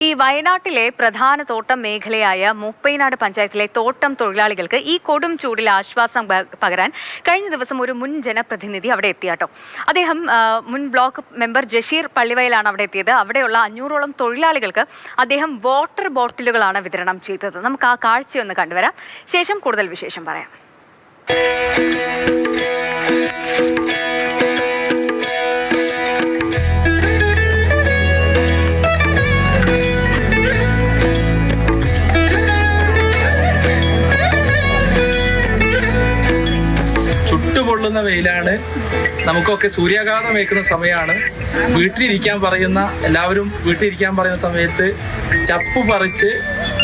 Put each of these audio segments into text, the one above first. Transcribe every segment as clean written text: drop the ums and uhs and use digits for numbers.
ഈ വയനാട്ടിലെ പ്രധാന തോട്ടം മേഖലയായ മുപ്പൈനാട് പഞ്ചായത്തിലെ തോട്ടം തൊഴിലാളികൾക്ക് ഈ കൊടും ചൂടിൽ ആശ്വാസം പകരാൻ കഴിഞ്ഞ ദിവസം ഒരു മുൻ ജനപ്രതിനിധി അവിടെ എത്തിയാട്ടോ. അദ്ദേഹം മുൻ ബ്ലോക്ക് മെമ്പർ ജഷീർ പള്ളിവയലാണ് അവിടെ എത്തിയത്. അവിടെയുള്ള 500ഓളം തൊഴിലാളികൾക്ക് അദ്ദേഹം വാട്ടർ ബോട്ടിലുകളാണ് വിതരണം ചെയ്തത്. നമുക്ക് ആ കാഴ്ചയൊന്ന് കണ്ടുവരാം. ശേഷം കൂടുതൽ വിശേഷം പറയാം. ചുട്ടുപൊള്ളുന്ന വെയിലാണ്, നമുക്കൊക്കെ സൂര്യാഘാതം ഏൽക്കുന്ന സമയമാണ്. വീട്ടിലിരിക്കാൻ പറയുന്ന എല്ലാവരും വീട്ടിലിരിക്കാൻ പറയുന്ന സമയത്ത് ചപ്പ് പറിച്ച്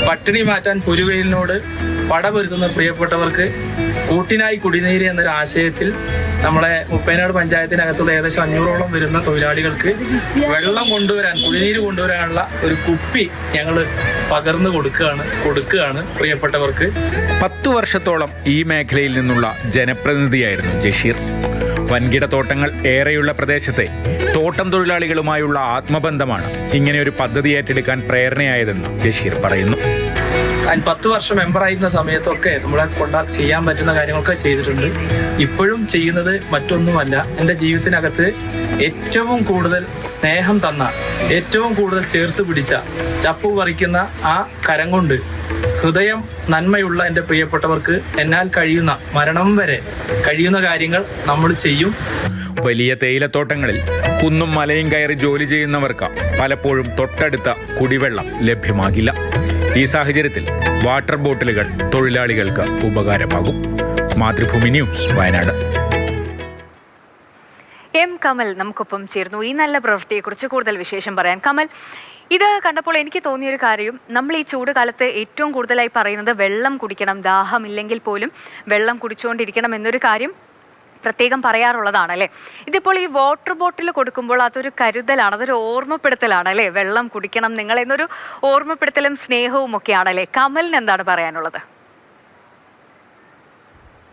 പട്ടിണി മാറ്റാൻ പൊരുവെയിലിനോട് പടപൊരുത്തുന്ന പ്രിയപ്പെട്ടവർക്ക് കൂട്ടിനായി കുടിനീര് എന്നൊരു ആശയത്തിൽ നമ്മളെ മുപ്പൈനാട് പഞ്ചായത്തിനകത്തുള്ള ഏകദേശം 500ഓളം വരുന്ന തൊഴിലാളികൾക്ക് വെള്ളം കൊണ്ടുവരാൻ, കുടിനീര് കൊണ്ടുവരാനുള്ള ഒരു കുപ്പി ഞങ്ങൾ പകർന്നു കൊടുക്കുകയാണ് പ്രിയപ്പെട്ടവർക്ക്. 10 വർഷത്തോളം ഈ മേഖലയിൽ നിന്നുള്ള ജനപ്രതിനിധിയായിരുന്നു ജഷീർ. വൻകിട തോട്ടങ്ങൾ ഏറെയുള്ള പ്രദേശത്തെ തോട്ടം തൊഴിലാളികളുമായുള്ള ആത്മബന്ധമാണ് ഇങ്ങനെയൊരു പദ്ധതി ഏറ്റെടുക്കാൻ പ്രേരണയായതെന്ന് ജഷീർ പറയുന്നു. ഞാൻ 10 വർഷം മെമ്പറായിരുന്ന സമയത്തൊക്കെ നമ്മളെ കൊണ്ടാൽ ചെയ്യാൻ പറ്റുന്ന കാര്യങ്ങളൊക്കെ ചെയ്തിട്ടുണ്ട്. ഇപ്പോഴും ചെയ്യുന്നത് മറ്റൊന്നുമല്ല, എൻ്റെ ജീവിതത്തിനകത്ത് ഏറ്റവും കൂടുതൽ സ്നേഹം തന്ന, ഏറ്റവും കൂടുതൽ ചേർത്ത് പിടിച്ച, ചപ്പു പറിക്കുന്ന ആ കരം കൊണ്ട് ഹൃദയം നന്മയുള്ള എൻ്റെ പ്രിയപ്പെട്ടവർക്ക് എന്നാൽ കഴിയുന്ന, മരണം വരെ കഴിയുന്ന കാര്യങ്ങൾ നമ്മൾ ചെയ്യും. വലിയ തേയിലത്തോട്ടങ്ങളിൽ കുന്നും മലയും കയറി ജോലി ചെയ്യുന്നവർക്ക് പലപ്പോഴും തൊട്ടടുത്ത കുടിവെള്ളം ലഭ്യമാകില്ല. ഈ സാഹചര്യത്തിൽ വാട്ടർ ബോട്ടിലുകൾ തൊഴിലാളികൾക്ക് ഉപകാരമാകും. മാതൃഭൂമി ന്യൂസ്, വയനാട്. എം കമൽ നമുക്കൊപ്പം ചേർന്നു ഈ നല്ല പ്രവൃത്തിയെക്കുറിച്ച് കൂടുതൽ വിശേഷം പറയാൻ. കമൽ, ഇത് കണ്ടപ്പോൾ എനിക്ക് തോന്നിയൊരു കാര്യം, നമ്മൾ ഈ ചൂട് കാലത്ത് ഏറ്റവും കൂടുതലായി പറയുന്നത് വെള്ളം കുടിക്കണം, ദാഹമില്ലെങ്കിൽ പോലും വെള്ളം കുടിച്ചുകൊണ്ടിരിക്കണം എന്നൊരു കാര്യം പ്രത്യേകം പറയാറുള്ളതാണ് അല്ലേ. ഇതിപ്പോൾ ഈ വാട്ടർ ബോട്ടിൽ കൊടുക്കുമ്പോൾ അതൊരു കരുതലാണ്, അതൊരു ഓർമ്മപ്പെടുത്തലാണ് അല്ലേ. വെള്ളം കുടിക്കണം നിങ്ങൾ എന്നൊരു ഓർമ്മപ്പെടുത്തലും സ്നേഹവും ഒക്കെയാണല്ലേ. കമലിന് എന്താണ് പറയാനുള്ളത്?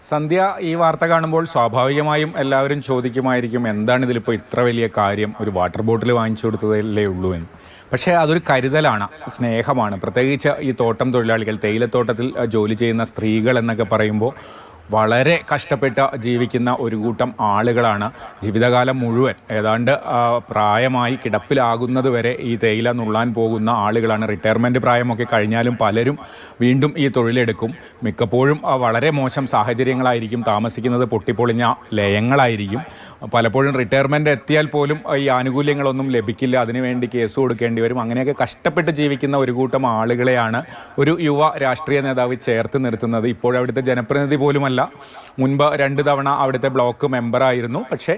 സന്ധ്യ, ഈ വാർത്ത കാണുമ്പോൾ സ്വാഭാവികമായും എല്ലാവരും ചോദിക്കുമായിരിക്കും, എന്താണ് ഇതിലിപ്പോൾ ഇത്ര വലിയ കാര്യം, ഒരു വാട്ടർ ബോട്ടിൽ വാങ്ങിച്ചു കൊടുത്തതല്ലേ ഉള്ളൂ എന്ന്. പക്ഷേ അതൊരു കരുതലാണ്, സ്നേഹമാണ്. പ്രത്യേകിച്ച് ഈ തോട്ടം തൊഴിലാളികൾ, തേയിലത്തോട്ടത്തിൽ ജോലി ചെയ്യുന്ന സ്ത്രീകൾ എന്നൊക്കെ പറയുമ്പോൾ വളരെ കഷ്ടപ്പെട്ട് ജീവിക്കുന്ന ഒരു കൂട്ടം ആളുകളാണ്. ജീവിതകാലം മുഴുവൻ ഏതാണ്ട് പ്രായമായി കിടപ്പിലാകുന്നത് വരെ ഈ തേയില നുള്ളാൻ പോകുന്ന ആളുകളാണ്. റിട്ടയർമെൻറ്റ് പ്രായമൊക്കെ കഴിഞ്ഞാലും പലരും വീണ്ടും ഈ തൊഴിലെടുക്കും. മിക്കപ്പോഴും വളരെ മോശം സാഹചര്യങ്ങളായിരിക്കും താമസിക്കുന്നത്, പൊട്ടിപ്പൊളിഞ്ഞ ലയങ്ങളായിരിക്കും. പലപ്പോഴും റിട്ടയർമെൻറ്റ് എത്തിയാൽ പോലും ഈ ആനുകൂല്യങ്ങളൊന്നും ലഭിക്കില്ല, അതിനുവേണ്ടി കേസ് കൊടുക്കേണ്ടി വരും. അങ്ങനെയൊക്കെ കഷ്ടപ്പെട്ട് ജീവിക്കുന്ന ഒരു കൂട്ടം ആളുകളെയാണ് ഒരു യുവ രാഷ്ട്രീയ നേതാവ് ചേർത്ത് നിർത്തുന്നത്. ഇപ്പോഴവിടുത്തെ ജനപ്രതിനിധി പോലുമല്ല, മുൻപ് 2 തവണ അവിടുത്തെ ബ്ലോക്ക് മെമ്പറായിരുന്നു. പക്ഷേ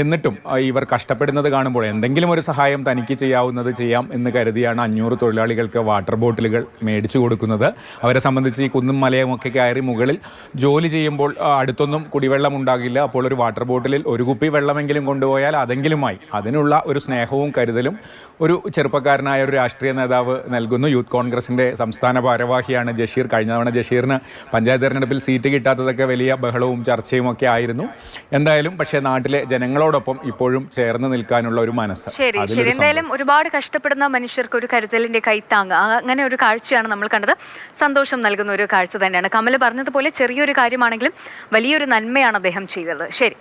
എന്നിട്ടും ഇവർ കഷ്ടപ്പെടുന്നത് കാണുമ്പോൾ എന്തെങ്കിലും ഒരു സഹായം തനിക്ക് ചെയ്യാവുന്നത് ചെയ്യാം എന്ന് കരുതിയാണ് 500 തൊഴിലാളികൾക്ക് വാട്ടർ ബോട്ടിലുകൾ മേടിച്ചു കൊടുക്കുന്നത്. അവരെ സംബന്ധിച്ച് ഈ കുന്നും മലയും ഒക്കെ കയറി മുകളിൽ ജോലി ചെയ്യുമ്പോൾ അടുത്തൊന്നും കുടിവെള്ളം ഉണ്ടാകില്ല. അപ്പോൾ ഒരു വാട്ടർ ബോട്ടിലിൽ ഒരു കുപ്പി വെള്ളമെങ്കിലും കൊണ്ടുപോയാൽ അതെങ്കിലുമായി. അതിനുള്ള ഒരു സ്നേഹവും കരുതലും ഒരു ചെറുപ്പക്കാരനായ ഒരു രാഷ്ട്രീയ നേതാവ് നൽകുന്നു. യൂത്ത് കോൺഗ്രസിൻ്റെ സംസ്ഥാന ഭാരവാഹിയാണ് ജഷീർ. കഴിഞ്ഞ തവണ ജഷീറിന് പഞ്ചായത്ത് തെരഞ്ഞെടുപ്പിൽ സീറ്റ് കിട്ടാത്തതൊക്കെ വലിയ ബഹളവും ചർച്ചയും ഒക്കെ ആയിരുന്നു. എന്തായാലും പക്ഷേ നാട്ടിലെ ജനങ്ങളോടൊപ്പം ഇപ്പോഴും ചേർന്ന് നിൽക്കാനുള്ള ഒരു മനസ്സ്. ശരി, എന്തായാലും ഒരുപാട് കഷ്ടപ്പെടുന്ന മനുഷ്യർക്ക് ഒരു കരുതലിന്റെ കൈത്താങ്, അങ്ങനെ ഒരു കാഴ്ചയാണ് നമ്മൾ കണ്ടത്. സന്തോഷം നൽകുന്ന ഒരു കാഴ്ച തന്നെയാണ്. കമൽ പറഞ്ഞതുപോലെ ചെറിയൊരു കാര്യമാണെങ്കിലും വലിയൊരു നന്മയാണ് അദ്ദേഹം ചെയ്തത്. ശരി.